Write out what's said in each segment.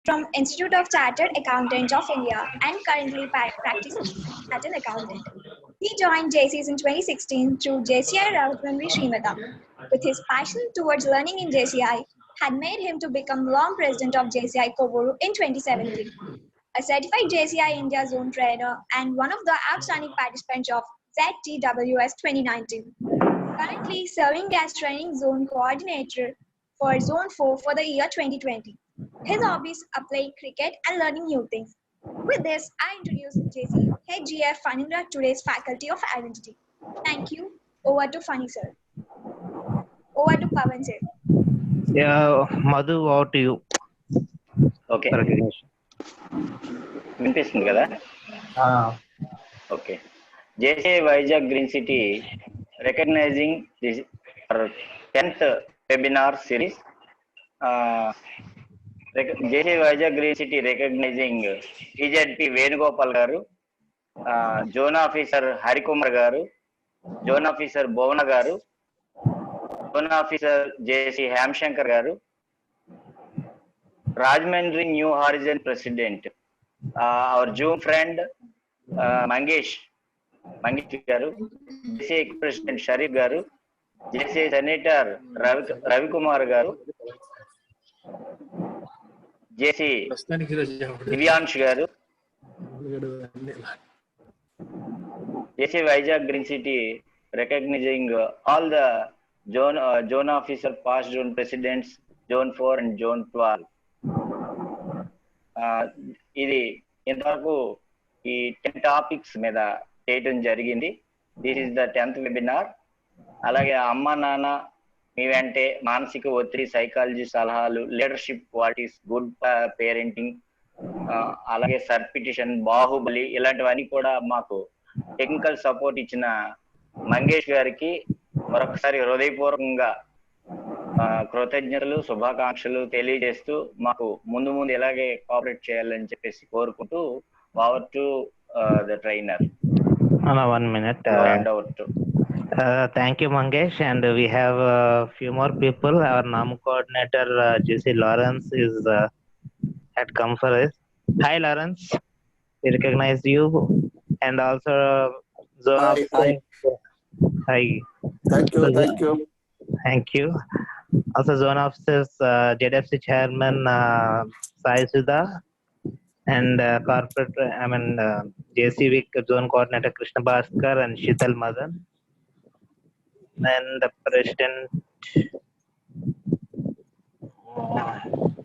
from Institute of Chartered Accountants of India and currently practicing as an accountant. He joined JCs in 2016 through JCI Ravatmanvi Srimata. With his passion towards learning in JCI had made him to become long president of JCI Kovoru in 2017. A certified JCI India Zone trainer and one of the outstanding participants of ZTWS 2019. Currently serving as training zone coordinator for Zone 4 for the year 2020. His hobbies are playing cricket and learning new things. With this, I introduce JC Head GF Fanindra today's Faculty of Identity. Thank you. Over to Funny sir. Over to Pavan sir. Yeah, Madhu, over to you. Okay. Recognition. వినిపిస్తుంది కదా? Okay. JCI Vizag Green City recognizing this 10th webinar series. JCI Vizag Green City recognizing EZP Venugopal garu, Zone Officer Harikumar garu, Zone Officer Bhavana garu, Zone Officer JC Hamshankar garu, Rajmandri New Horizon President, our Zoom friend Mangesh garu, JCI President Sharif garu, JCI Senator Ravi Kumar garu, JC Divyansh garu, JCI Vizag Green City recognizing all the zone officer, past zone presidents, Zone 4 and Zone 12. ఇది ఇంతవరకు ఈ 10 topics మీద చేయటం జరిగింది. This is the 10th webinar. అలాగే అమ్మ నాన్న మీ వెంటే మానసిక ఒత్తిడి, సైకాలజీ సలహాలు, లీడర్షిప్ క్వాలిటీస్, గుడ్ పేరెంటింగ్, అలాగే సర్పిటిషన్, బాహుబలి ఇలాంటివన్నీ కూడా మాకు టెక్నికల్ సపోర్ట్ ఇచ్చిన మంగేష్ గారికి మరొకసారి హృదయపూర్వకంగా కృతజ్ఞతలు, శుభాకాంక్షలు తెలియజేస్తూ మాకు ముందు ఇలాగే కోఆపరేట్ చేయాలని చెప్పేసి కోరుకుంటూ over to the trainer. 1 minute. Hand over to. Thank you, Mangesh. And we have a few more people. Our NAM coordinator, JC Lawrence, had come for us. Hi, Lawrence. We recognize you. And also, Zone Hi. Hi. Thank you. Thank you. Also, Zone Officers, JDFC Chairman Sai Sudha, and Corporate, JCV Zone Coordinator Krishna Bhaskar and Shital Madan, and the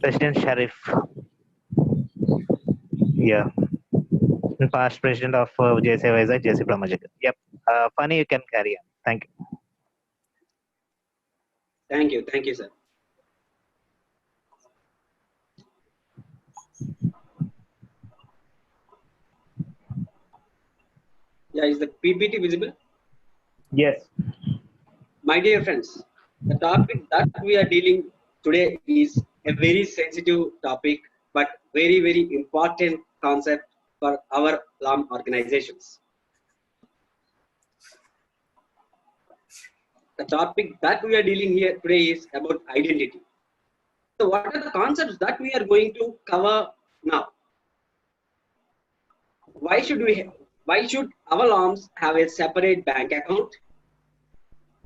President Sharif. Yeah. And past President of JCI Vizag, JC Brahmajagar. Yep. Funny, you can carry on. Thank you. Thank you, sir. Yeah, is the PPT visible? Yes. My dear friends, the topic that we are dealing today is a very sensitive topic, but very, very important concept for our LAM organizations. The topic that we are dealing here today is about identity. So what are the concepts that we are going to cover now? Why should our LAMs have a separate bank account?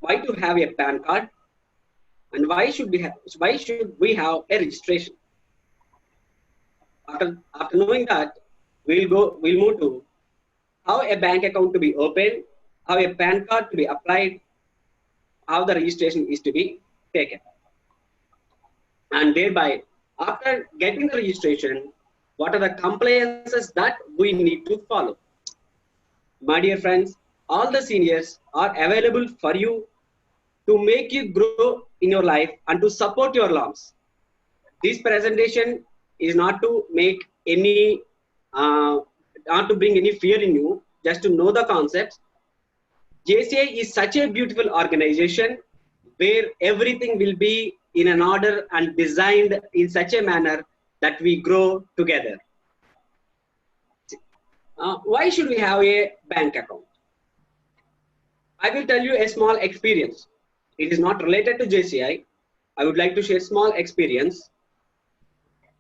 Why to have a PAN card? And why should we have a registration? After knowing that, we'll move to how a bank account to be opened, how a PAN card to be applied, how the registration is to be taken. And thereby, after getting the registration, what are the compliances that we need to follow? My dear friends, all the seniors are available for you to make you grow in your life and to support your LAMs. This presentation is not to make any, not to bring any fear in you, just to know the concepts. JCI is such a beautiful organization where everything will be in an order and designed in such a manner that we grow together. Why should we have a bank account? I will tell you a small experience. It is not related to JCI. I would like to share small experience.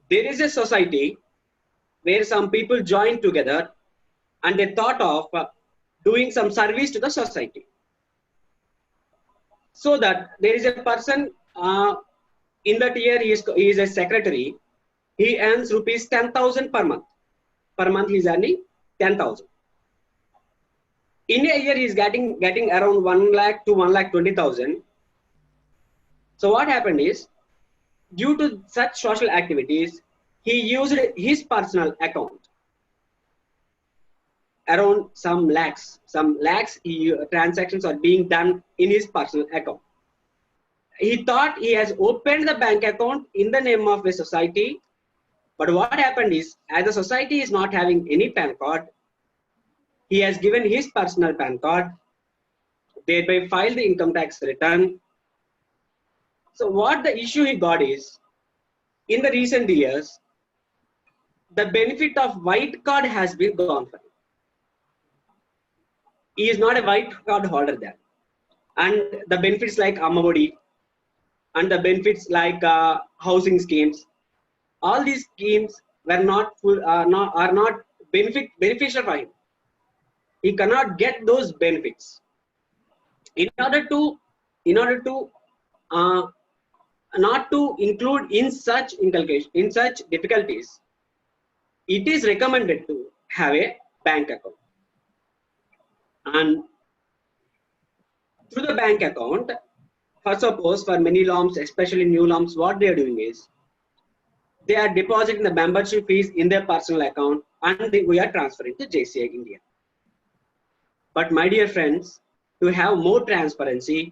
there is a society where some people joined together and they thought of doing some service to the society. So that there is a person in that year, he is a secretary. He earns rupees 10,000 per month. Per month he is earning 10,000. In a year he is getting around 1 lakh to 1 lakh 20,000. So what happened is, due to such social activities, he used his personal account. Around some lakhs transactions are being done in his personal account. He thought he has opened the bank account in the name of a society, but what happened is, as the society is not having any PAN card, he has given his personal PAN card, thereby filed the income tax return. So what the issue he got is, in the recent years, the benefit of white card has been gone for him. He is not a white card holder there. And the benefits like Ammavodi and the benefits like housing schemes, all these schemes were not beneficial for him. He cannot get those benefits. In order to not to include in such difficulties, it is recommended to have a bank account. And through the bank account, for suppose for many LOMs, especially new LOMs, what they are doing is, they are depositing the membership fees in their personal account and we are transferring to JCI India. But my dear friends, to have more transparency,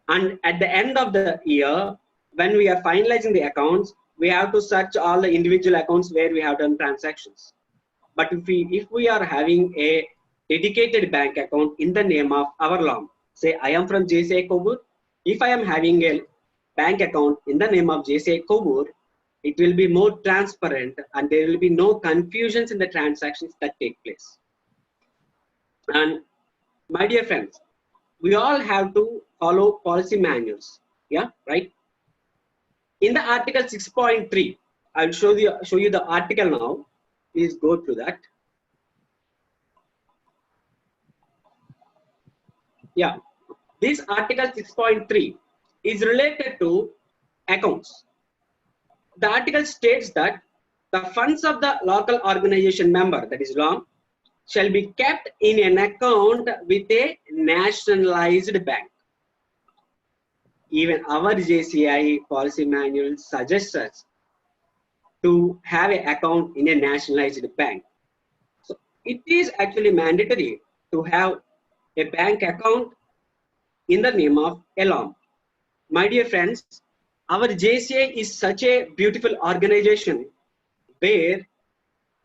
and at the end of the year, when we are finalizing the accounts, we have to search all the individual accounts where we have done transactions. But if we are having a dedicated bank account in the name of our LOM, say I am from JCI Kobur, if I am having a bank account in the name of JCI Kobur, it will be more transparent and there will be no confusions in the transactions that take place. And my dear friends, we all have to follow policy manuals. Yeah, right? In the article 6.3, I'll show you the article now. Please go through that. Yeah, this article 6.3 is related to accounts. The article states that the funds of the local organization member, that is LOM, shall be kept in an account with a nationalized bank. Even our JCI policy manual suggests us to have an account in a nationalized bank. So it is actually mandatory to have a bank account in the name of a LOM. My dear friends, our JCI is such a beautiful organization where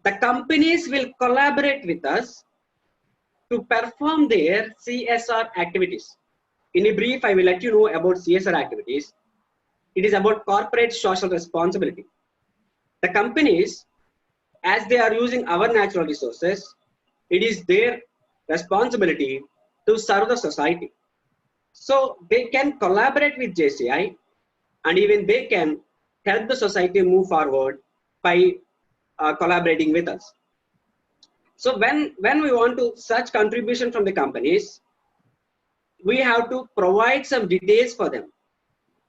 the companies will collaborate with us to perform their CSR activities. In a brief, I will let you know about CSR activities. It is about corporate social responsibility. The companies, as they are using our natural resources, it is their responsibility to serve the society. So they can collaborate with JCI and even they can help the society move forward by collaborating with us. So when we want to such contribution from the companies, we have to provide some details for them.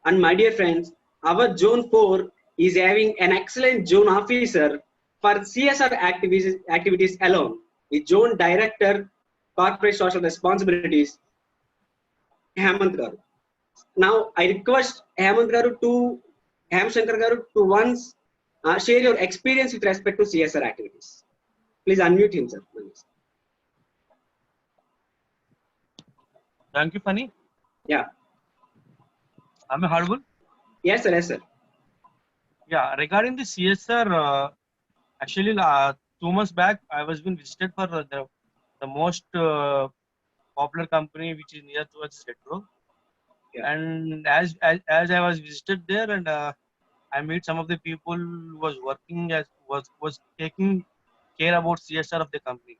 And my dear friends, our Zone 4 is having an excellent zone officer for CSR activities alone, the Zone Director, Corporate Social Responsibilities, Hemant Garu. Now I request Hemant Garu to once share your experience with respect to CSR activities. Please unmute himself. Please. Thank you, Fanny. Yeah. Am I audible? Yes, sir. Yes, sir. Yeah. Regarding the CSR, actually, 2 months back, I was being visited for the most popular company which is near towards Retro. Yeah. And as I was visited there, and I met some of the people who was working was taking care about CSR of the company.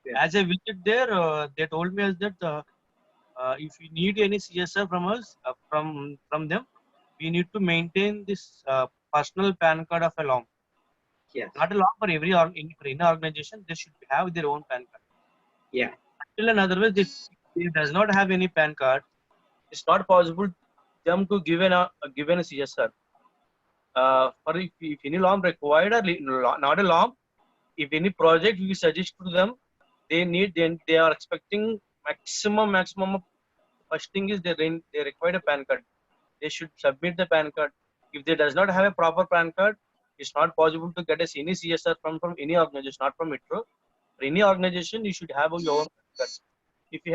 Yeah. As I visited there, they told me as that if you need any CSR from us, from them, we need to maintain this personal PAN card of a LOM. Yes. Not a LOM for every for any organization, they should have their own PAN card. Yeah. Still, in other words, if he does not have any PAN card, it's not possible them to given a CSR. For if any LOM required or not a LOM, if any project we suggest to them, they are expecting maximum of, first thing is they require a PAN card. They should submit the PAN card. If they does not have a proper PAN card, it's not possible to get any CSR from any organization, not from Metro. For any organization, you should have your own PAN card. If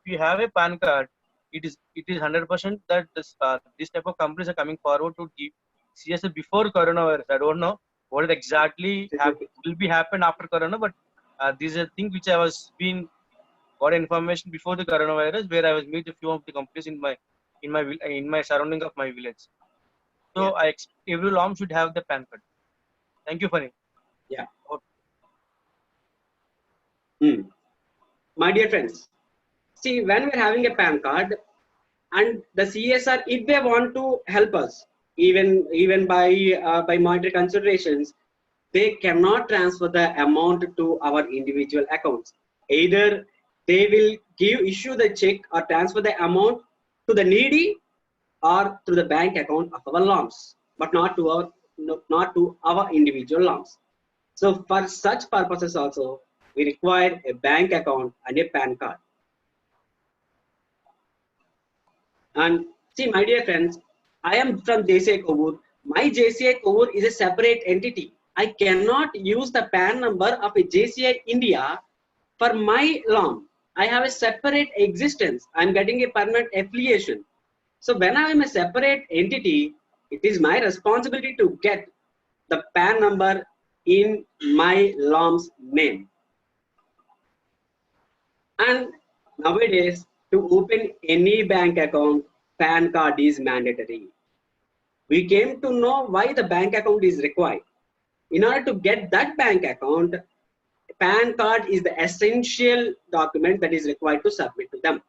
you have a PAN card, it is 100% that this type of companies are coming forward to give CSR before coronavirus. I don't know what exactly will be happen after corona, but this is a thing which I was being got information before the coronavirus, where I was meet a few of the companies in my surrounding of my village. So Yeah. I expect every LOM should have the PAN card. Thank you, Fanny. Yeah. My dear friends, see, when we're having a PAN card and the CSR, if they want to help us, even by monetary considerations, they cannot transfer the amount to our individual accounts. Either they will issue the check or transfer the amount to the needy or to the bank account of our LOMs, but not to our individual LOMs. So for such purposes also, we require a bank account and a PAN card. And see, my dear friends, I am from JCI Kovur. My JCI Kovur is a separate entity. I cannot use the PAN number of a JCI India for my LOM. I have a separate existence. I am getting a permanent affiliation. So when I am a separate entity, it is my responsibility to get the PAN number in my LOM's name. And nowadays, to open any bank account, PAN card is mandatory. We came to know why the bank account is required. In order to get that bank account, PAN card is the essential document that is required to submit to them.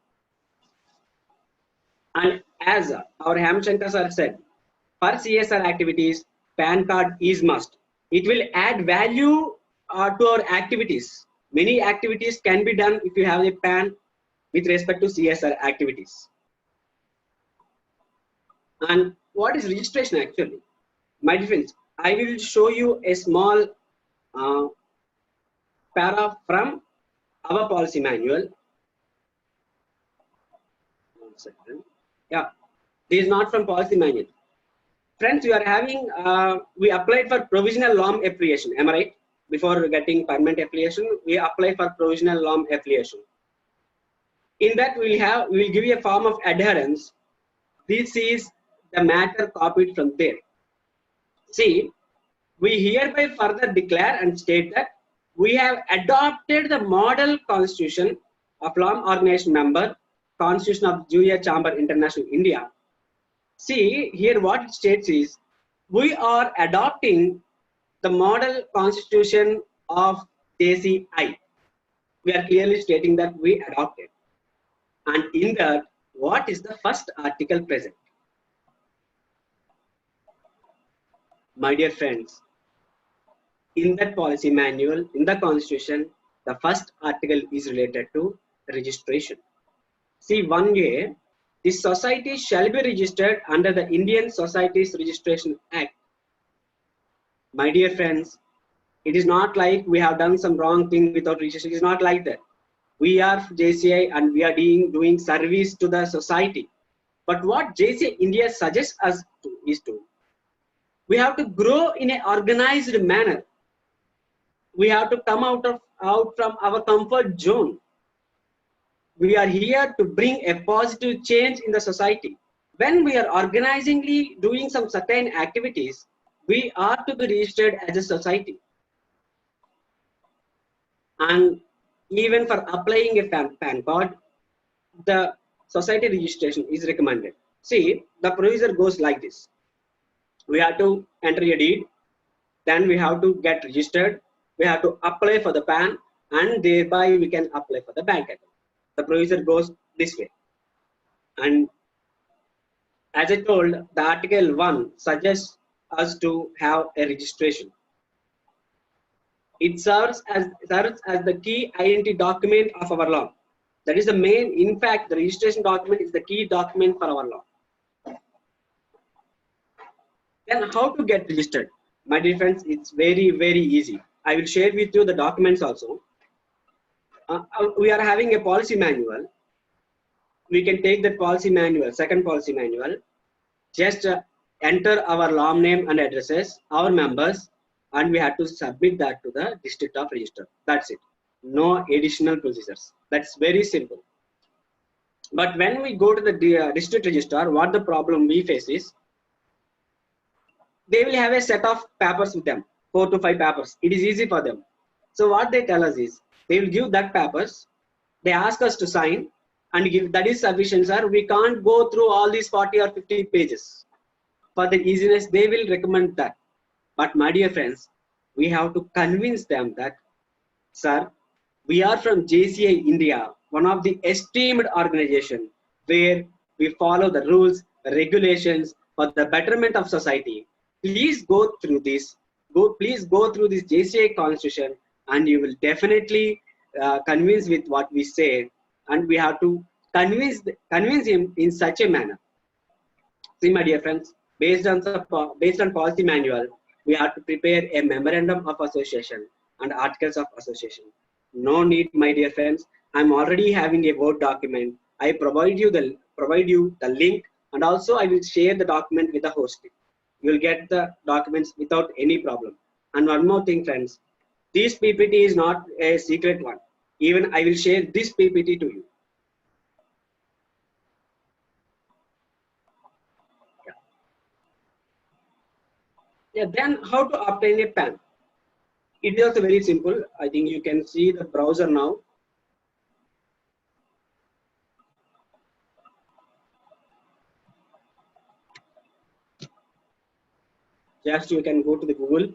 And as our Hemshankar sir said, for CSR activities, PAN card is must. It will add value to our activities. Many activities can be done if you have a PAN with respect to CSR activities. And what is registration actually? My dear friends, I will show you a small para from our policy manual. 1 second. Yeah, this is not from policy manual. Friends, we are having, we applied for provisional LOM affiliation. Am I right? Before getting permanent affiliation, we apply for provisional LOM affiliation. In that, we will give you a form of adherence. This is the matter copied from there. See, we hereby further declare and state that we have adopted the model constitution of LOM organization member, Constitution of Junior Chamber International India. See, here what it states is, we are adopting the model constitution of JCI. We are clearly stating that we adopted. And in that, what is the first article present? My dear friends, in that policy manual, in the constitution, the first article is related to registration. See, 1A, this society shall be registered under the Indian Societies Registration Act. My dear friends, it is not like we have done some wrong thing without registration. It is not like that. We are JCI and we are doing service to the society. But what JCI India suggests us is we have to grow in an organized manner. We have to come out from our comfort zone. We are here to bring a positive change in the society. When we are organizingly doing some certain activities, we are to be registered as a society. And even for applying a PAN card, the society registration is recommended. See, the procedure goes like this. We have to enter a deed, then we have to get registered, we have to apply for the PAN, and thereby we can apply for the bank account. The procedure goes this way. And as I told, the Article 1 suggests us to have a registration. It serves as the key identity document of our law. That is the main, in fact, the registration document is the key document for our law. Then how to get registered? My dear friends, it's very, very easy. I will share with you the documents also. We are having a policy manual. We can take that policy manual, second policy manual, just enter our law name and addresses, our members, and we have to submit that to the district of register. That's it. No additional procedures. That's very simple. But when we go to the district register, what the problem we face is, they will have a set of papers with them, 4 to 5 papers. It is easy for them. So what they tell us is, they will give that papers, they ask us to sign and give, that is sufficient, sir. We can't go through all these 40 or 50 pages. For the easiness, they will recommend that. But my dear friends, we have to convince them that, sir, we are from JCI India, one of the esteemed organization where we follow the rules, regulations for the betterment of society. Please go through this. Please go through this JCI constitution, and you will definitely convince with what we say. And we have to convince him in such a manner. See, my dear friends, based on policy manual, we have to prepare a memorandum of association and articles of association. No need, my dear friends. I'm already having a Word document. I provide you the link, and also I will share the document with the host. You will get the documents without any problem. And one more thing, friends, this PPT is not a secret one. Even I will share this PPT to you. Yeah, then how to obtain a PAN? It is also very simple. I think you can see the browser now. Just you can go to the Google.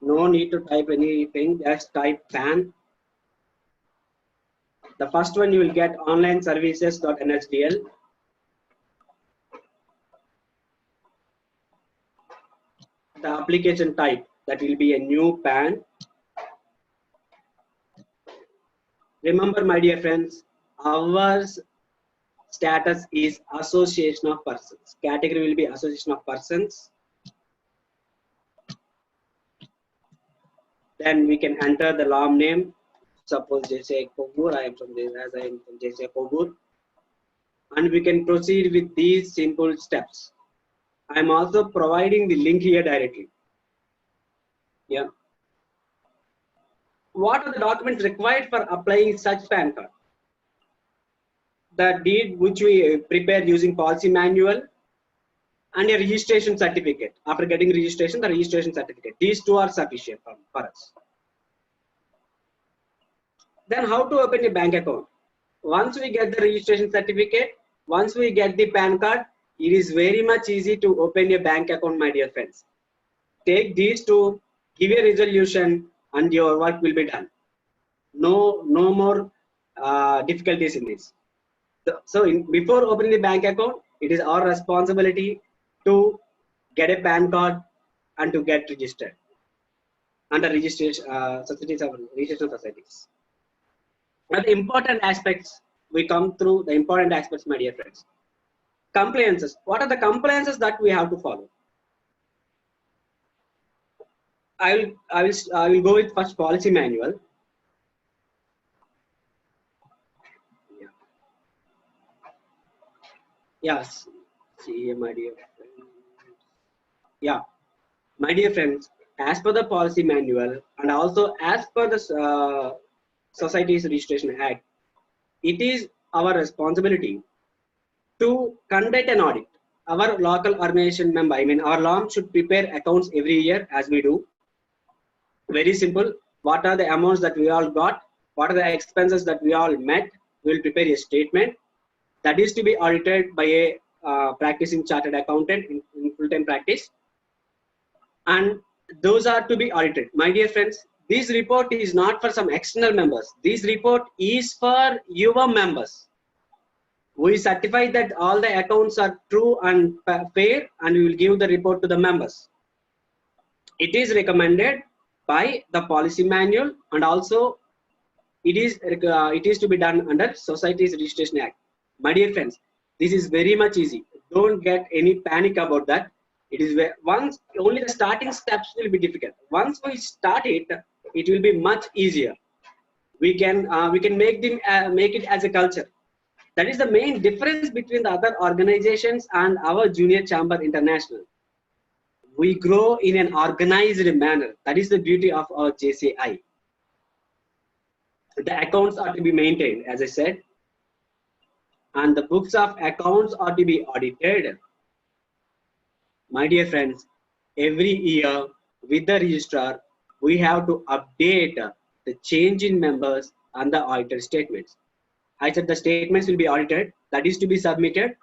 No need to type anything, just type PAN. The first one you will get onlineservices.nhdl. The application type, that will be a new PAN. Remember, my dear friends, our status is association of persons. Category will be association of persons. Then we can enter the law name. Suppose JCI Kogur, I am from JCI Kogur. And we can proceed with these simple steps. I am also providing the link here directly. Yeah. What are the documents required for applying such PAN card? The deed which we prepare using policy manual and a registration certificate. After getting registration, the registration certificate. These two are sufficient for us. Then how to open a bank account? Once we get the registration certificate, once we get the PAN card, it is very much easy to open a bank account, my dear friends. Take these two, give a resolution, and your work will be done. No more difficulties in this. So before opening the bank account, it is our responsibility to get a PAN card and to get registered under registration societies. But the important aspects, we come through the important aspects, my dear friends. Compliances. What are the compliances that we have to follow? I will go with first policy manual. Yes. See, my dear friends. Yeah, my dear friends, as per the policy manual and also as per the Societies Registration Act, it is our responsibility to conduct an audit. Our local organization member, our LOM should prepare accounts every year as we do. Very simple. What are the amounts that we all got? What are the expenses that we all met? We will prepare a statement that is to be audited by a practicing chartered accountant in full-time practice. And those are to be audited. My dear friends, this report is not for some external members. This report is for your members. We certify that all the accounts are true and fair, and we will give the report to the members. It is recommended by the policy manual, and also it is to be done under Societies Registration Act. My dear friends, this is very much easy. Don't get any panic about that. It is once only the starting steps will be difficult. Once we start it, it will be much easier. We can make it as a culture. That is the main difference between the other organizations and our Junior Chamber International. We grow in an organized manner. That is the beauty of our JCI. The accounts are to be maintained, as I said, and the books of accounts are to be audited. My dear friends, every year with the registrar, we have to update the change in members and the audited statements. I said the statements will be audited, that is to be submitted.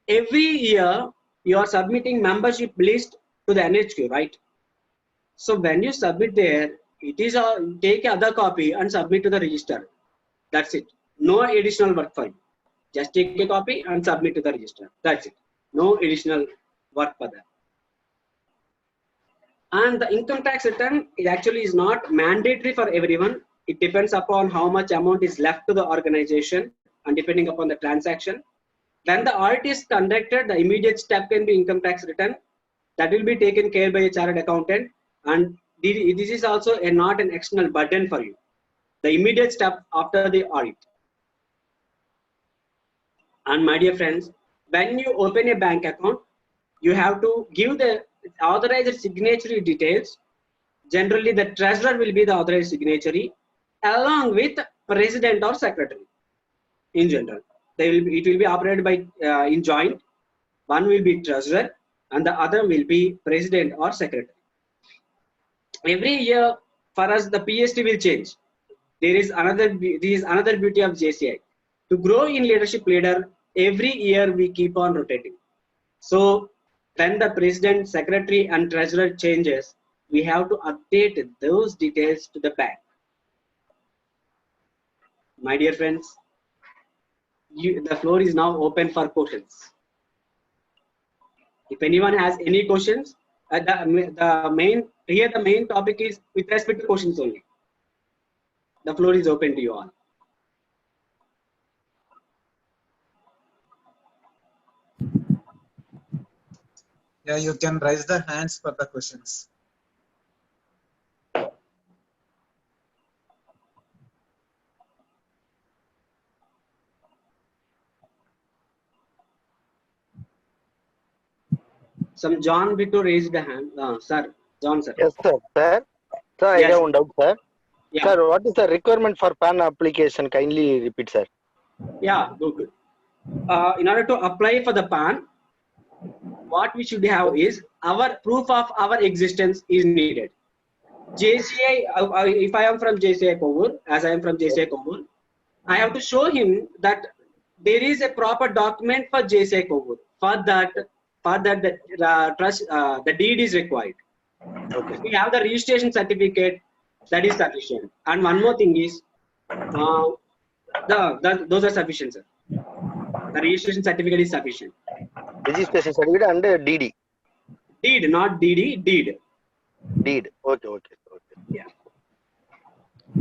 Every year, you are submitting membership list to the NHQ, right? So when you submit there, it is take another copy and submit to the registrar. That's it. No additional work for you. Just take a copy and submit to the registrar. That's it. No additional work for that. And the income tax return is not mandatory for everyone. It depends upon how much amount is left to the organization and depending upon the transaction. When the audit is conducted, the immediate step can be income tax return. That will be taken care by a chartered accountant, and this is also not an external burden for you. The immediate step after the audit. And my dear friends, when you open a bank account, you have to give the authorized signatory details. Generally, the treasurer will be the authorized signatory along with president or secretary. In general, it will be operated by in joint. One will be treasurer and the other will be president or secretary. Every year for us, the PST will change. There is another beauty of JCI. To grow in leadership leader, every year we keep on rotating. So when the president, secretary and treasurer changes, we have to update those details to the bank. My dear friends, the floor is now open for questions. If anyone has any questions, the main topic is with respect to questions only. The floor is open to you all. Yeah, you can raise the hands for the questions. Some John Vito raised the hand. Sir, John sir. Yes, sir. Sir, I Yes. have one doubt, sir. Yeah. Sir, what is the requirement for PAN application? Kindly repeat, sir. Yeah, good. In order to apply for the PAN, what we should have is our proof of our existence is needed. JCI, if I am from JCI Kovur, as I am from JCI Kovur, I have to show him that there is a proper document for JCI Kovur. For that, the deed is required. Okay. We have the registration certificate, that is sufficient. And one more thing is, those are sufficient, sir. The registration certificate is sufficient. Registration certificate and DD. Deed, not DD, deed. Deed. Okay. Yeah.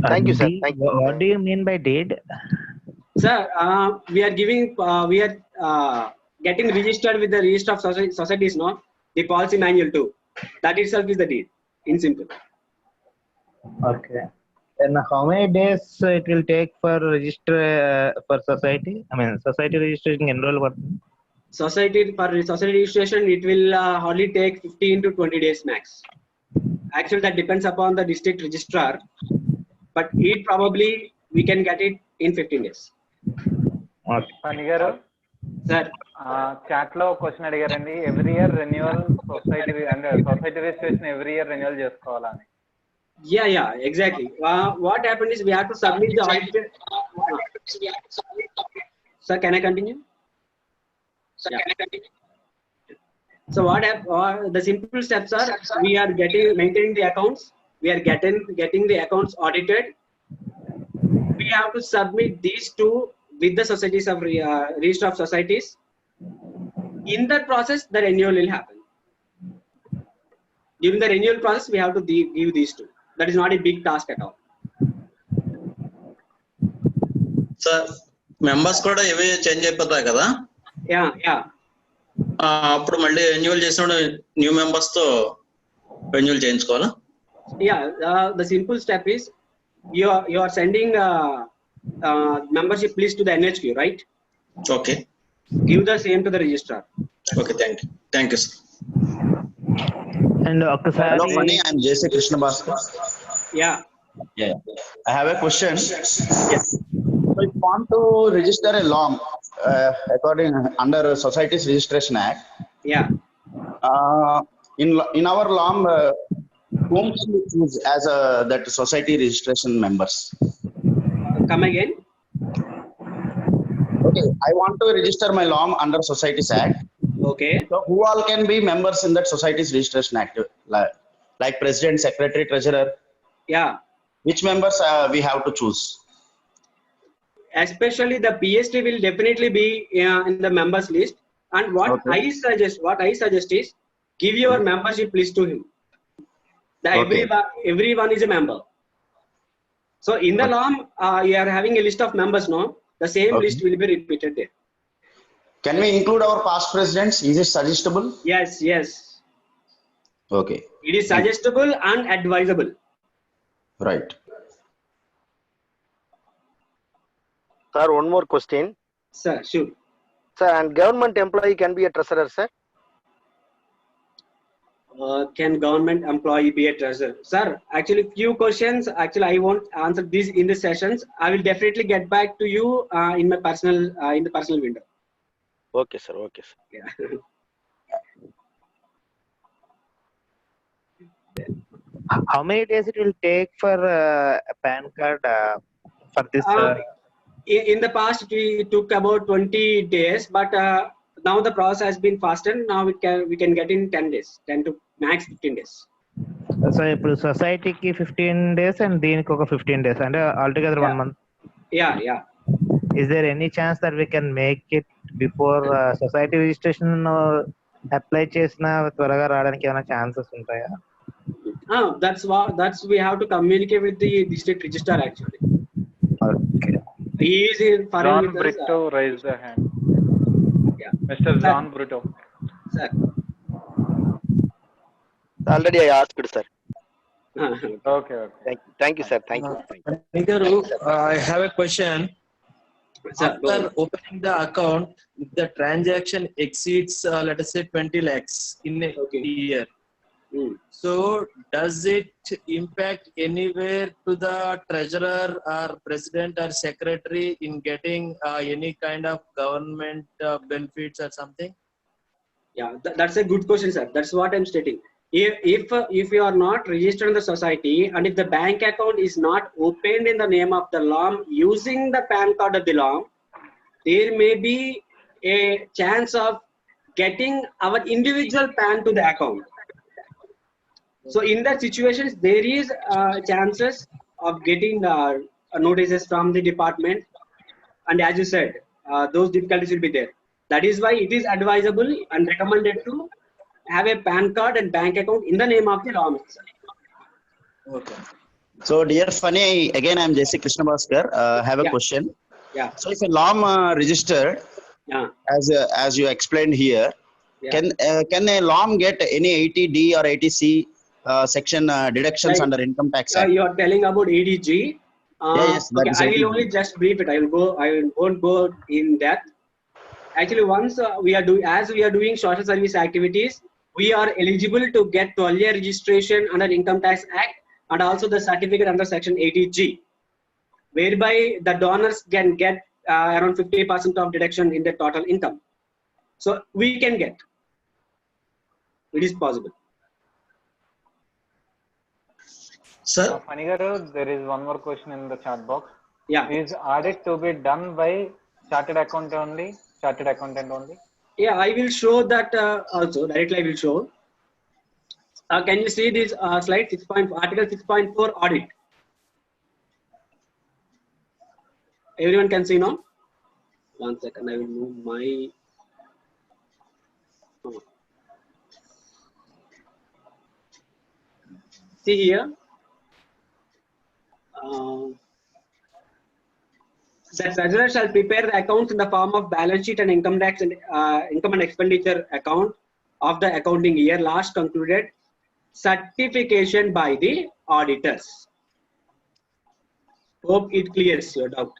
Thank you, sir. Thank you. What do you mean by deed? Sir, we are getting registered with the register of societies, no? The policy manual too. That itself is the deed, in simple. Okay. And how many days it will take for register for society? I mean, society registration enroll. Society registration, it will hardly take 15 to 20 days max. Actually, that depends upon the district registrar, but it probably we can get it in 15 days. Okay. Panigaru, Sir, chat lo question adigarandi, every year renewal society and society registration every year renewal chesukovalani. Yeah, exactly. What happened is we have to submit the audited. Sir, can I continue? Yeah. So the simple steps are, we are maintaining the accounts, we are getting the accounts audited. We have to submit these to with the societies of register of societies. In that process, the renewal will happen. During the renewal process, we have to give these two. That is not a big task at all. Sir members కూడా ఇవే change అయిపోతాయి కదా? Yeah. అప్పుడు మళ్ళీ renewal చేసినప్పుడు new members తో renewal చేయించుకోవాలా? Yeah, the simple step is you are sending membership list to the NHQ, right? Okay. Give the same to the registrar. Okay, thank you sir. And Hello, Funny. I'm JC Krishna Bhaskar. Yeah. I have a question. Yes. So if you want to register a LOM according under Societies Registration Act. Yeah. In our LOM, whom can we choose as that society registration members? Come again. Okay, I want to register my LOM under Societies Act. Okay. So who all can be members in that Societies Registration Act? Like President, Secretary, Treasurer? Yeah. Which members we have to choose? Especially the PST will definitely be in the members list. And what I suggest is give your membership list to him. Everyone is a member. So in the LOM, you are having a list of members now. The same list will be repeated there. Can we include our past presidents? Is it suggestible? Yes. Okay. It is suggestible and advisable. Right. Sir, one more question. Sir, sure. Sir, and government employee can be a treasurer, sir? Can government employee be a treasurer? Sir, actually few questions. Actually, I won't answer these in the sessions. I will definitely get back to you in my personal in the personal window. Okay, sir. Yeah. How many days it will take for a PAN card for this? In the past, it took about 20 days, but now the process has been fastened. Now we can get in 10 days, 10 to max 15 days. So ఇప్పుడు సొసైటీకి 15 days and దీనికి ఒక 15 days అంటే altogether 1 month. Yeah. Is there any chance that we can make it before society registration apply చేసిన త్వరగా రావడానికి ఏమైనా chances ఉంటాయా? That's we have to communicate with the district registrar actually. Okay. He is in John Brito raised the hand. Yeah. Mr. John Brito. Sir. Already I asked, sir. Okay. Thank you, sir. Thank you. Nagaru, I have a question. Sir, after opening the account, if the transaction exceeds, let us say 20 lakhs in a year, so does it impact anywhere to the treasurer or president or secretary in getting any kind of government benefits or something? Yeah, that's a good question, sir. That's what I'm stating. If you are not registered in the society and if the bank account is not opened in the name of the LOM using the PAN card of the LOM, there may be a chance of getting our individual PAN to the account. So in that situations, there is chances of getting notices from the department, and as you said, those difficulties will be there. That is why it is advisable and recommended to have a PAN card and bank account in the name of the LOM. Okay. So dear Funny, again I'm JC Krishna Bhaskar. Have a question. Yeah. So if a LOM registered, as you explained here, can a LOM get any 80D or 80C section deductions under income tax act? You are telling about ADG. Yes, that is I will ADG. only just brief it. I won't go in depth. Actually, once we are doing social service activities, we are eligible to get 12-year registration under Income Tax Act and also the certificate under Section 80G, whereby the donors can get around 50% of deduction in the total income. So we can get. It is possible. Sir, Panigaru, there is one more question in the chat box. Yeah. Is audit to be done by chartered accountant only? Yeah, I will show that also. Directly I will show. Can you see this slide Article 6.4 audit? Everyone can see now? 1 second, I will move my. See here. The treasurer shall prepare the accounts in the form of balance sheet and income tax and income and expenditure account of the accounting year last concluded, certification by the auditors. Hope it clears your doubt.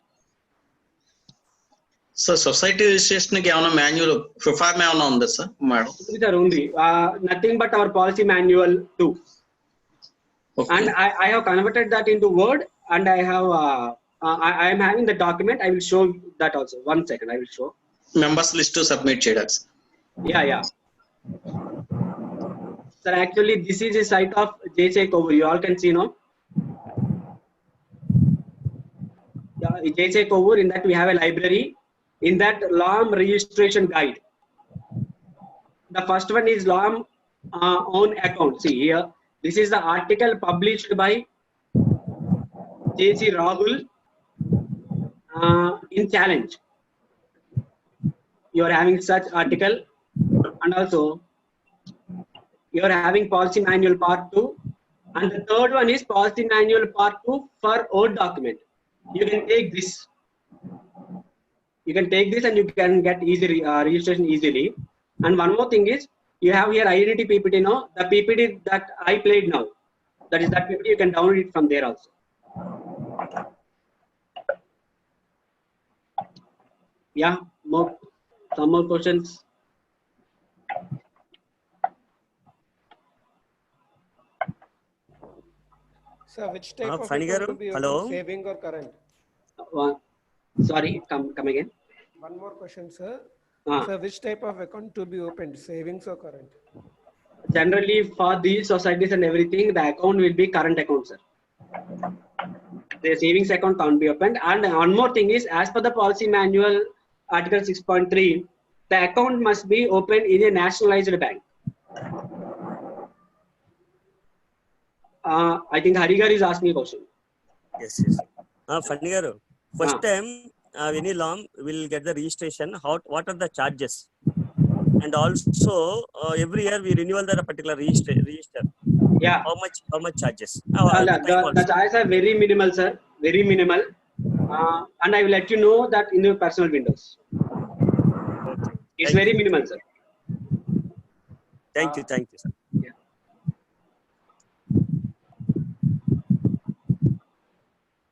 Sir society registration కి ఏమైనా manual form ఏమైనా ఉందా sir madam? Sir, only nothing but our policy manual too. Okay. And I have converted that into Word, and I have I am having the document. I will show that also. 1 second, I will show. Members list to submit చేయడానికి. Yeah. Sir, actually this is a site of JCI Kovur. You all can see now. Yeah, JCI Kovur. In that we have a library. In that LAM registration guide. The first one is LAM own account. See here. This is the article published by J.C. Rahul in Challenge. You are having such article, and also you are having policy manual part 2, and the third one is policy manual part 2 for old document. You can take this. You can take this and you can get easy registration easily. And one more thing is, you have here identity PPT now. The PPT that I played now, that is that PPT. You can download it from there also. Yeah, some more questions. Sir, which type of account to be open, saving or current? Sorry, come again. One more question, sir. Sir, which type of account to be opened, savings or current? Generally, for these societies and everything, the account will be current account, sir. The savings account can't be opened. And one more thing is, as per the policy manual, Article 6.3, the account must be opened in a nationalized bank. I think Harigar is asking a question. Yes. Fanigaru, first time any LAM will get the registration. What are the charges? And also every year we renew the particular register. Yeah. How much charges? The charges are very minimal, sir. Very minimal. And I will let you know that in your personal windows. Okay. It's very minimal, sir. Thank you, sir. Yeah.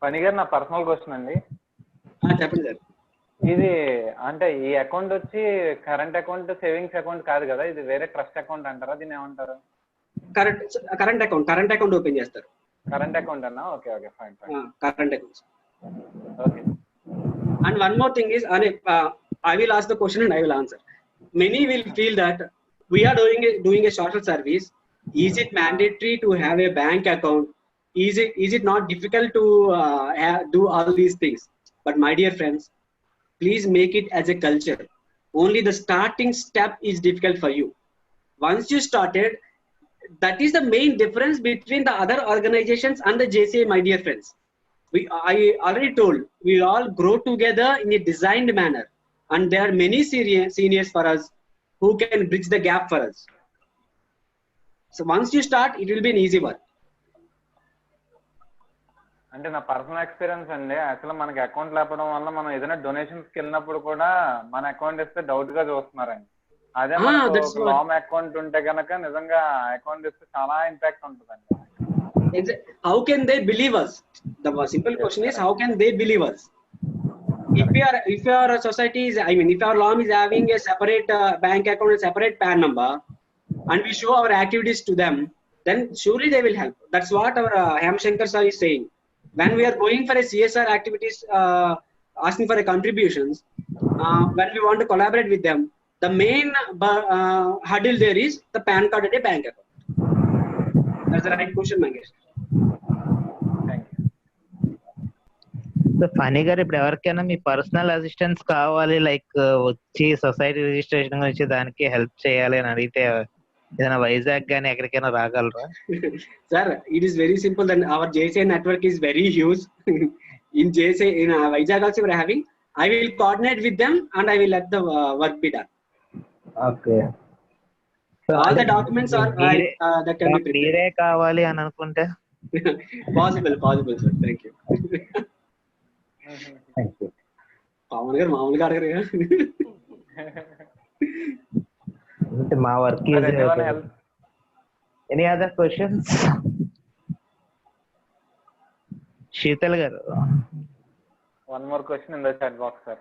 Fanigar, నా personal question అండి. చెప్పండి sir. ఇది అంటే ఈ account వచ్చి current account savings account కాదు కదా, ఇది వేరే ట్రస్ట్ అకౌంట్ అంటారా? దీన్ని ఏమంటారు? కరెంట్ అకౌంట్ ఓపెన్ చేస్తారు. కరెంట్ అకౌంట్ అన్నా? Okay fine. Current account. Okay. And one more thing is, I will ask the question and I will answer. Many will feel that we are doing a social service. Is it mandatory to have a bank account? Is it not difficult to do all these things? But my dear friends, please make it as a culture. Only the starting step is difficult for you. Once you started, that is the main difference between the other organizations and the JCI, my dear friends. I already told, we all grow together in a designed manner, and there are many seniors for us who can bridge the gap for us. So once you start, it will be an easy work. అంటే నా personal experience అండి, అసలు మనకి account లేకపోవడం వల్ల మనం ఏదైనా donations కి వెళ్ళినప్పుడు కూడా మన అకౌంట్ ఇస్తే డౌట్ గా చూస్తున్నారండి. అదే లామ్ అకౌంట్ ఉంటే కనుక నిజంగా అకౌంట్ ఇస్తే చాలా ఇంపాక్ట్ ఉంటుందండి. How can they believe us? The simple question is, how can they believe us? If your society is, if our LAM is having a separate bank account, a separate PAN number, and we show our activities to them, then surely they will help. That's what our Ham Shankar sir is saying. When we are going for a CSR activities, asking for a contributions, when we want to collaborate with them, the main hurdle there is the PAN card at a bank account. That's the right question, Mangesh. Thank you. So Phani garu, ఇప్పుడు ఎవరికైనా మీ personal assistance కావాలి, like వచ్చి society registration గురించి దానికి help చేయాలి అని అడిగితే ఏదైనా వైజాగ్ గానీ ఎక్కడికైనా రాగలరా? Sir, it is very simple. Then our JCI network is very huge. In JCI, in Vizag also we are having, I will coordinate with them and I will let the work be done. Okay. So All the documents are that can be prepared. మీరే కావాలి అని అనుకుంటే Possible, sir. Thank you. Thank you. మామూలుగా అడగరు కదా. మా work any other questions? Sheetal గారు. One more question in the chat box, sir.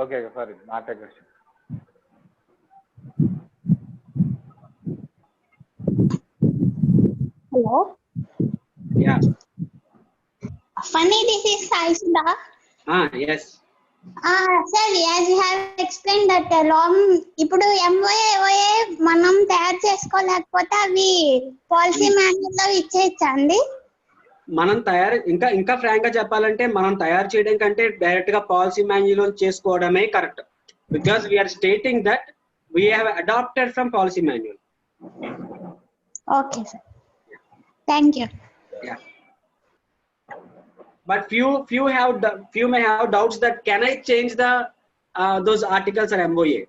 Okay, sorry, not a question. Hello. Yeah. Funny, this is Saishida. Yes. Sir, as you have explained that ఇప్పుడు MOA మనం తయారు చేసుకోలేకపోతే అవి policy manual లో ఇచ్చేయచ్చా అండి? మనం ఇంకా Frank గా చెప్పాలంటే మనం తయారు చేయడం కంటే డైరెక్ట్ గా పాలసీ మాన్యువల్ చేసుకోవడమే correct. Because we are stating that we have adapted from policy manual. Okay sir, thank you. But few may have doubts that can I change the those articles or MOA.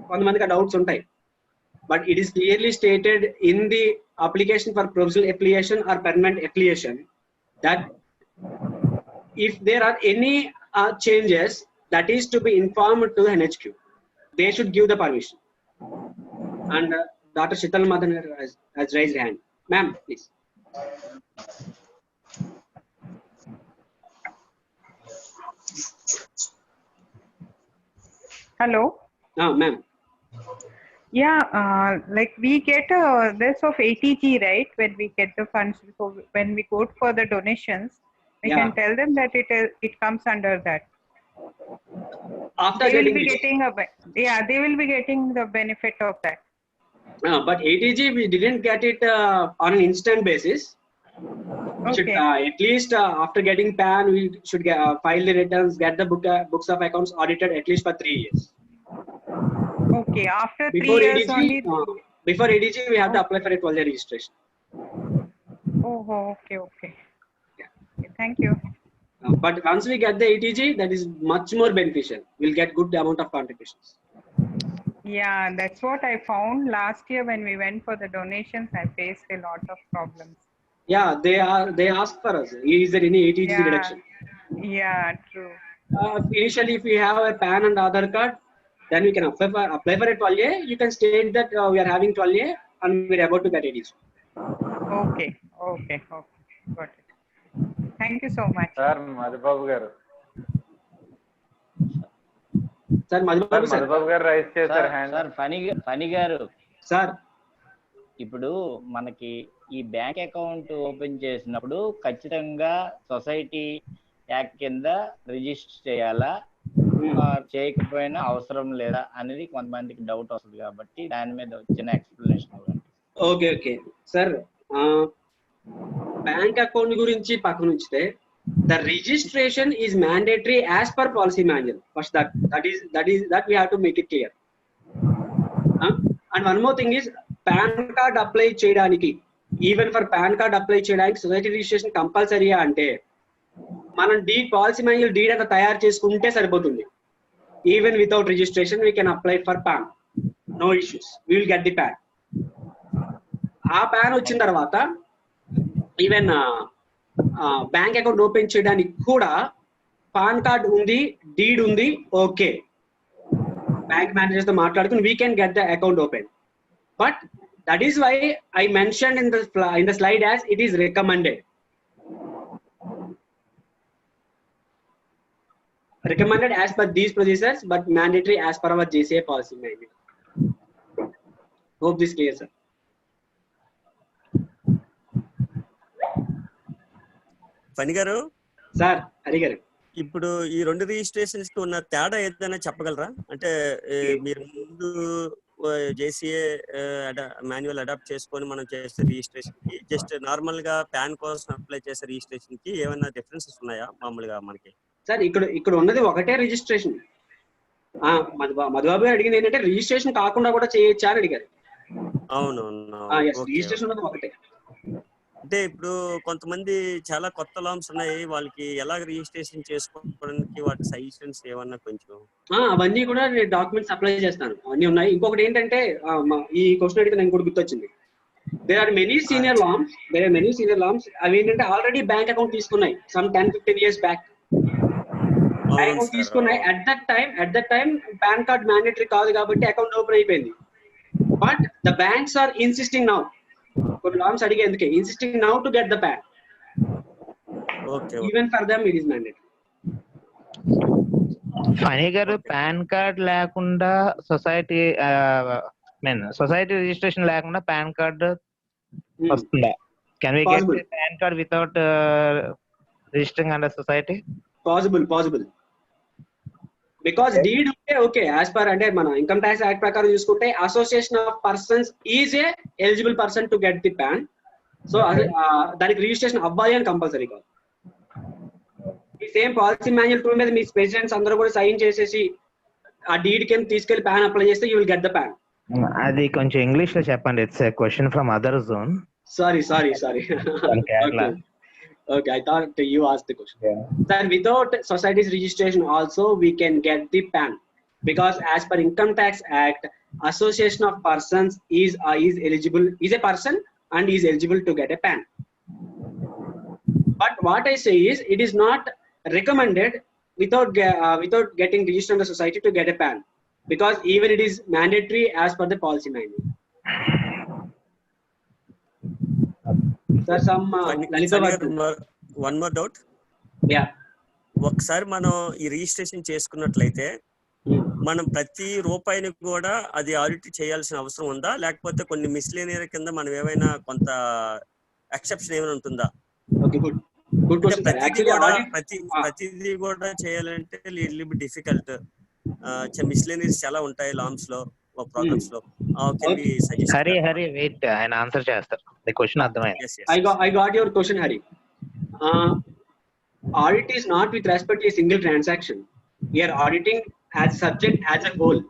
కొంతమందికి doubts ఉంటాయి. But it is clearly stated in the application for provisional affiliation or permanent affiliation that if there are any changes, that is to be informed to the NHQ. They should give the permission. And Dr. Shital Madan has raised hand. Ma'am, please. Hello. Ma'am. Yeah, like we get this of ATG, right? When we get the funds, so when we go for the donations, we can tell them that it comes under that. After they will be getting they will be getting the benefit of that. But ATG we didn't get it on an instant basis. Should, at least after getting PAN, we should file the returns, get the books of accounts audited at least for 3 years. Okay, after 3 years ADG, only. Before ADG, we have to apply for a 12-year registration. Oh, okay. Okay, thank you. But once we get the ATG, that is much more beneficial. We'll get good amount of contributions. Yeah, that's what I found last year when we went for the donations. I faced a lot of problems. Yeah, they asked for us. Is there any ATG deduction? Yeah, true. Initially, if you have a PAN and Aadhaar card, then we can apply for a 12A. You can state that we are having 12A and we are about to get ATG. Okay. Got it. Thank you so much. Sir, Madhubabu garu. Sir, Madhubabu garu raise చేశారు hand. Sir funny గారు. Sir, ఇప్పుడు మనకి ఈ bank account open చేసినప్పుడు ఖచ్చితంగా society act కింద register చేయాలా, చేయకపోయినా అవసరం లేదా అనేది కొంతమందికి డౌట్ వస్తుంది కాబట్టి దాని మీద వచ్చిన explanation. Okay sir, bank account గురించి పక్కన ఉంచితే the registration is mandatory as per policy manual. First that we have to make it clear. And one more thing is PAN card apply cheyadaniki, even for PAN card apply cheyadaniki society registration compulsory ante మనం policy manual deed అంతా తయారు చేసుకుంటే సరిపోతుంది. Even without registration we can apply for PAN, no issues. We will get the PAN. ఆ PAN వచ్చిన తర్వాత even bank account open చేయడానికి కూడా పాన్ కార్డ్ ఉంది, డీడ్ ఉంది, ఓకే, బ్యాంక్ మేనేజర్ తో మాట్లాడుకుని we can get the account open. But that is why I mention in the slide as it is recommended. Recommended as per these procedures, but mandatory as per our JCI policy manual. Hope this clear, sir. Phani గారు. Sir, Hari గారు, ఇప్పుడు ఈ రెండు registrations కి ఉన్న తేడా ఏదైనా చెప్పగలరా? అంటే మీరు ముందు జేసీఏ మాన్యువల్ అడాప్ట్ చేసుకొని మనం చేసే రిజిస్ట్రేషన్ కి, జస్ట్ నార్మల్ గా పాన్ కోసం అప్లై చేసే రిజిస్ట్రేషన్ కి ఏమైనా డిఫరెన్సెస్ ఉన్నాయా మామూలుగా మనకి? సార్, ఇక్కడ ఉన్నది ఒకటే రిజిస్ట్రేషన్. మధుబాబు గారు అడిగింది ఏంటంటే రిజిస్ట్రేషన్ కాకుండా కూడా చేయొచ్చా అని అడిగారు. అవును, రిజిస్ట్రేషన్ ఉన్నది ఒకటే. అంటే ఇప్పుడు కొంతమంది చాలా కొత్త లాంస్ ఉన్నాయి, వాళ్ళకి ఎలా రిజిస్ట్రేషన్ చేసుకోవడానికి వాటి సజెషన్స్ ఏమన్నా కొంచెం. అవన్నీ కూడా నేను డాక్యుమెంట్స్ అప్లై చేస్తాను, అన్ని ఉన్నాయి. ఇంకొకటి ఏంటంటే ఈ క్వశ్చన్ అడిగితే నాకు కూడా గుర్తొచ్చింది. దేర్ ఆర్ మెనీ సీనియర్ లాంస్. అవి ఏంటంటే ఆల్రెడీ బ్యాంక్ అకౌంట్ తీసుకున్నాయి, సమ్ 10-15 years బ్యాక్ అకౌంట్ తీసుకున్నాయి. At that time PAN card mandatory కాదు కాబట్టి అకౌంట్ ఓపెన్ అయిపోయింది. But the banks are insisting now, కొన్ని లాంస్ అడిగేందుకే insisting now to get the PAN. Even for them it is mandatory. Phani garu, PAN card లేకుండా society registration లేకుండా PAN card వస్తుందా? Can we get PAN card without registering under society? Possible because deed ఉంటే okay. As per అంటే మన income tax act ప్రకారం చూసుకుంటే association of persons is a eligible person to get the PAN. So దానికి registration అవ్వాలి అని compulsory కాదు. ఈ సేమ్ పాలసీ మాన్యువల్ 2 మీద మీ ప్రెసిడెంట్స్ అందరూ కూడా సైన్ చేసేసి ఆ డీడ్ కింద తీసుకెళ్లి పాన్ అప్లై చేస్తే you will get the pan. అది కొంచెం ఇంగ్లీష్ లో చెప్పండి. It's a question from other zone. Sorry Okay, I thought you asked the question. Sir, without society's registration also we can get the PAN, because as per Income Tax Act, association of persons is a person and is eligible to get a PAN. But what I say is, it is not recommended without getting registered in the society to get a PAN, because even it is mandatory as per the policy manual. Sir, one more doubt. Yeah. ఒకసారి మనం ఈ registration చేసుకున్నట్లయితే మనం ప్రతి రూపాయిని కూడా అది audit చేయాల్సిన అవసరం ఉందా, లేకపోతే కొన్ని మిస్లేనియర్ కింద మనం ఏమైనా కొంత ఎక్సెప్షన్ ఏమైనా ఉంటుందా? ప్రతిదీ కూడా చేయాలంటే లిటిల్ బిట్ డిఫికల్ట్. మిస్లేనియర్స్ చాలా ఉంటాయి లామ్స్ లో, ప్రోగ్రామ్స్ లో. హరి వెయిట్, ఆయన ఆన్సర్ చేస్తారు. ది క్వశ్చన్ అర్థమైంది. I got your question, Hari. Audit is not with respect to a single transaction. We are auditing as subject as a whole.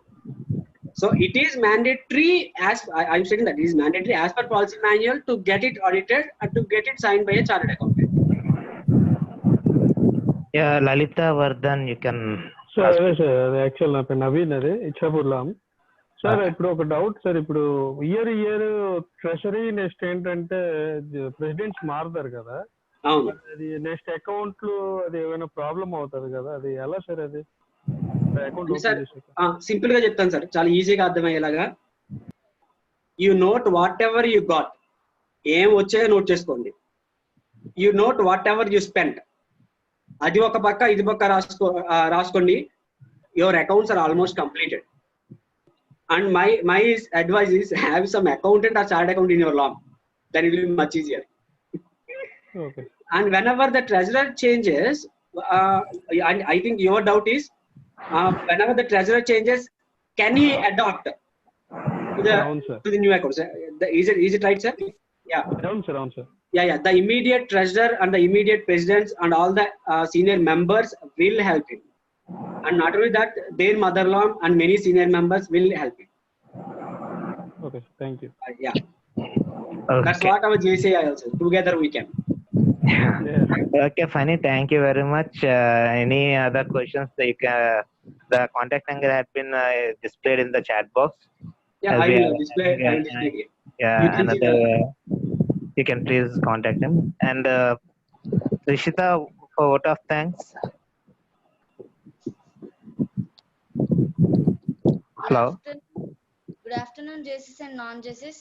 So it is mandatory, as I'm saying that it is mandatory as per policy manual to get it audited and to get it signed by a chartered accountant. Yeah, Lalita Vardhan, you can. Sir, actually నా పేరు నవీన్, అది ఇచ్చాపుర్లాం. Sir ఇప్పుడు ఒక doubt sir, ఇప్పుడు year treasury next ఏంటంటే presidents మారుతారు కదా, అది నెక్స్ట్ అకౌంట్ లో అది ఏమైనా ప్రాబ్లం అవుతుంది కదా, అది ఎలా సార్? అది సింపుల్ గా చెప్తాను సార్, చాలా ఈజీగా అర్థమయ్యేలాగా. You note whatever you got, ఏం వచ్చాయో నోట్ చేసుకోండి. You note whatever you spend, అది ఒక పక్క ఇది పక్క రాసుకోండి. Your accounts are almost completed. And my advice is, have some accountant or chartered accountant in your law, then it will be much easier. Okay. And whenever the treasurer changes, and I think your doubt is, whenever the treasurer changes, can he adopt to the new account? Is it right, sir? Yeah. Sir. Yeah. The immediate treasurer and the immediate presidents and all the senior members will help him. And not only that, their mother-in-law and many senior members will help you. Okay, thank you. Yeah. Okay. That's what our JCI also. Together we can. Okay, funny. Thank you very much. Any other questions? The contact number had been displayed in the chat box. Yeah, I will display. Yeah, another. You can please contact him. And Rishita, for vote of thanks. Hello. Good afternoon, JCs and non-JCs.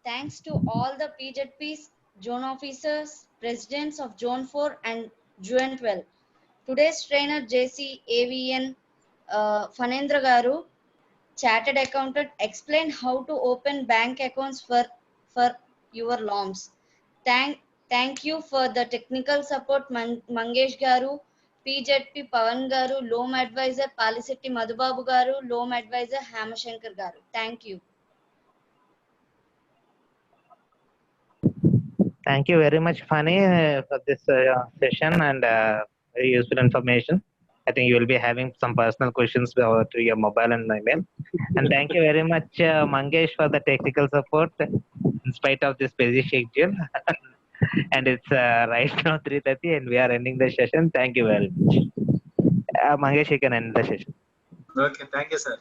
Thanks to all the PZPs, zone officers, presidents of Zone 4 and Zone 12. Today's trainer JC AVN Fanendra Garu, chartered accountant, explained how to open bank accounts for your LOMs. Thank you for the technical support, Mangesh Garu, PZP Pavan Garu, Loan Advisor Palisetti Madhubabu Garu, Loan Advisor Hamashankar Garu. Thank you. Thank you very much, Fani, for this session and very useful information. I think you will be having some personal questions to your mobile and email. And thank you very much, Mangesh, for the technical support. in spite of this busy schedule. And it's right now 3:30 and we are ending the session. Thank you very much. Mangesh, you can end the session. Okay, thank you, sir.